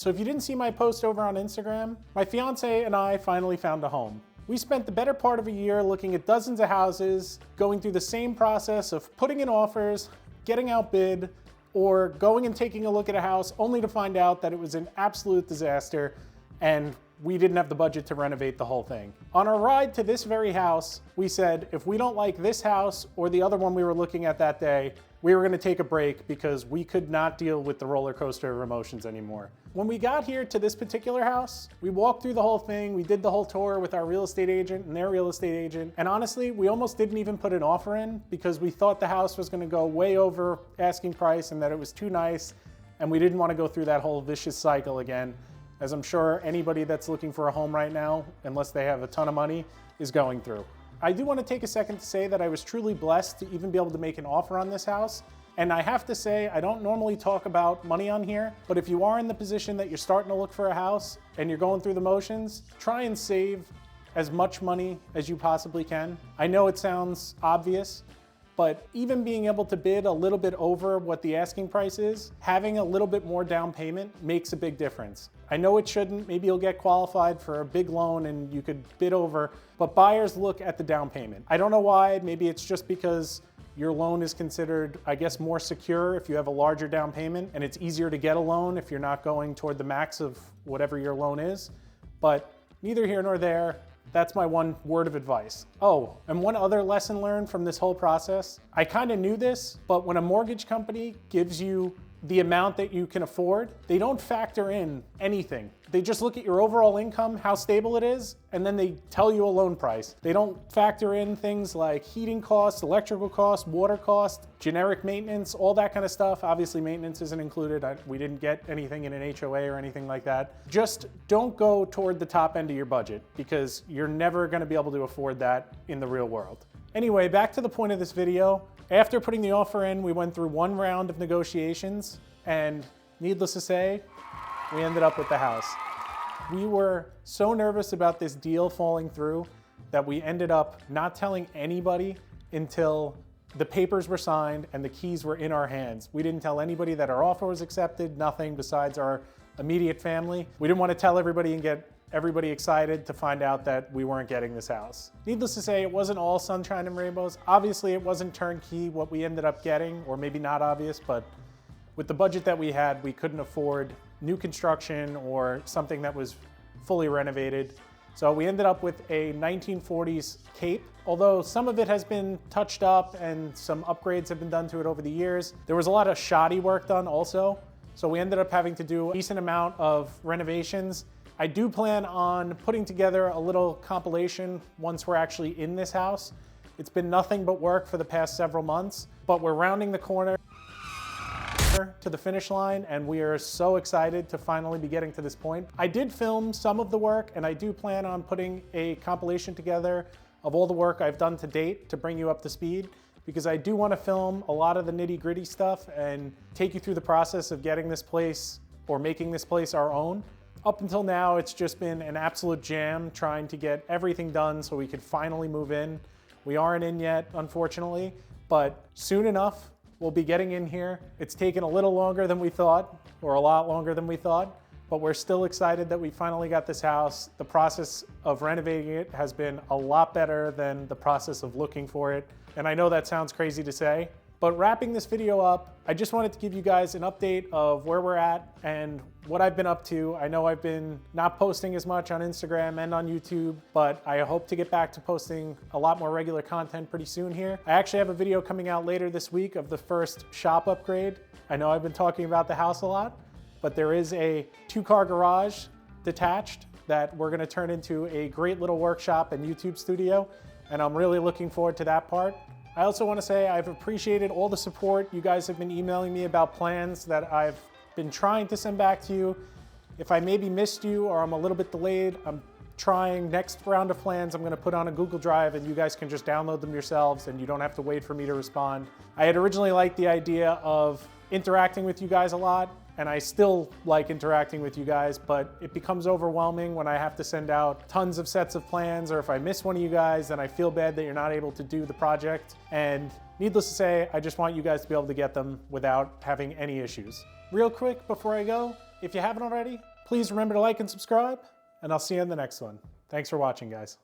So if you didn't see my post over on Instagram, my fiance and I finally found a home. We spent the better part of a year looking at dozens of houses, going through the same process of putting in offers, getting outbid, or going and taking a look at a house only to find out that it was an absolute disaster and we didn't have the budget to renovate the whole thing. On our ride to this very house, we said if we don't like this house or the other one we were looking at that day, we were gonna take a break because we could not deal with the roller coaster of emotions anymore. When we got here to this particular house, we walked through the whole thing, we did the whole tour with our real estate agent and their real estate agent, and honestly, we almost didn't even put an offer in because we thought the house was gonna go way over asking price and that it was too nice, and we didn't wanna go through that whole vicious cycle again, as I'm sure anybody that's looking for a home right now, unless they have a ton of money, is going through. I do want to take a second to say that I was truly blessed to even be able to make an offer on this house. And I have to say, I don't normally talk about money on here, but if you are in the position that you're starting to look for a house and you're going through the motions, try and save as much money as you possibly can. I know it sounds obvious, but even being able to bid a little bit over what the asking price is, having a little bit more down payment makes a big difference. I know it shouldn't, maybe you'll get qualified for a big loan and you could bid over, but buyers look at the down payment. I don't know why, maybe it's just because your loan is considered, I guess, more secure if you have a larger down payment, and it's easier to get a loan if you're not going toward the max of whatever your loan is. But neither here nor there. That's my one word of advice. Oh, and one other lesson learned from this whole process. I kind of knew this, but when a mortgage company gives you the amount that you can afford, they don't factor in anything. They just look at your overall income, how stable it is, and then they tell you a loan price. They don't factor in things like heating costs, electrical costs, water costs, generic maintenance, all that kind of stuff. Obviously, maintenance isn't included. We didn't get anything in an HOA or anything like that. Just don't go toward the top end of your budget because you're never gonna be able to afford that in the real world. Anyway, back to the point of this video. After putting the offer in, we went through one round of negotiations, and needless to say, we ended up with the house. We were so nervous about this deal falling through that we ended up not telling anybody until the papers were signed and the keys were in our hands. We didn't tell anybody that our offer was accepted, nothing besides our immediate family. We didn't want to tell everybody and get everybody excited to find out that we weren't getting this house. Needless to say, it wasn't all sunshine and rainbows. Obviously, it wasn't turnkey what we ended up getting, or maybe not obvious, but with the budget that we had, we couldn't afford new construction or something that was fully renovated. So we ended up with a 1940s Cape. Although some of it has been touched up and some upgrades have been done to it over the years, there was a lot of shoddy work done also. So we ended up having to do a decent amount of renovations. I do plan on putting together a little compilation once we're actually in this house. It's been nothing but work for the past several months, but we're rounding the corner to the finish line, and we are so excited to finally be getting to this point. I did film some of the work, and I do plan on putting a compilation together of all the work I've done to date to bring you up to speed, because I do want to film a lot of the nitty-gritty stuff and take you through the process of getting this place or making this place our own. Up until now, it's just been an absolute jam trying to get everything done so we could finally move in. We aren't in yet, unfortunately, but soon enough, we'll be getting in here. It's taken a little longer than we thought, or a lot longer than we thought, but we're still excited that we finally got this house. The process of renovating it has been a lot better than the process of looking for it. And I know that sounds crazy to say, but wrapping this video up, I just wanted to give you guys an update of where we're at and what I've been up to. I know I've been not posting as much on Instagram and on YouTube, but I hope to get back to posting a lot more regular content pretty soon here. I actually have a video coming out later this week of the first shop upgrade. I know I've been talking about the house a lot, but there is a 2-car garage detached that we're gonna turn into a great little workshop and YouTube studio, and I'm really looking forward to that part. I also want to say I've appreciated all the support. You guys have been emailing me about plans that I've been trying to send back to you. If I maybe missed you or I'm a little bit delayed, I'm trying next round of plans. I'm going to put on a Google Drive and you guys can just download them yourselves and you don't have to wait for me to respond. I had originally liked the idea of interacting with you guys a lot, and I still like interacting with you guys, but it becomes overwhelming when I have to send out tons of sets of plans, or if I miss one of you guys, then I feel bad that you're not able to do the project. And needless to say, I just want you guys to be able to get them without having any issues. Real quick before I go, if you haven't already, Please remember to like and subscribe, and I'll see you in the next one. Thanks for watching, guys.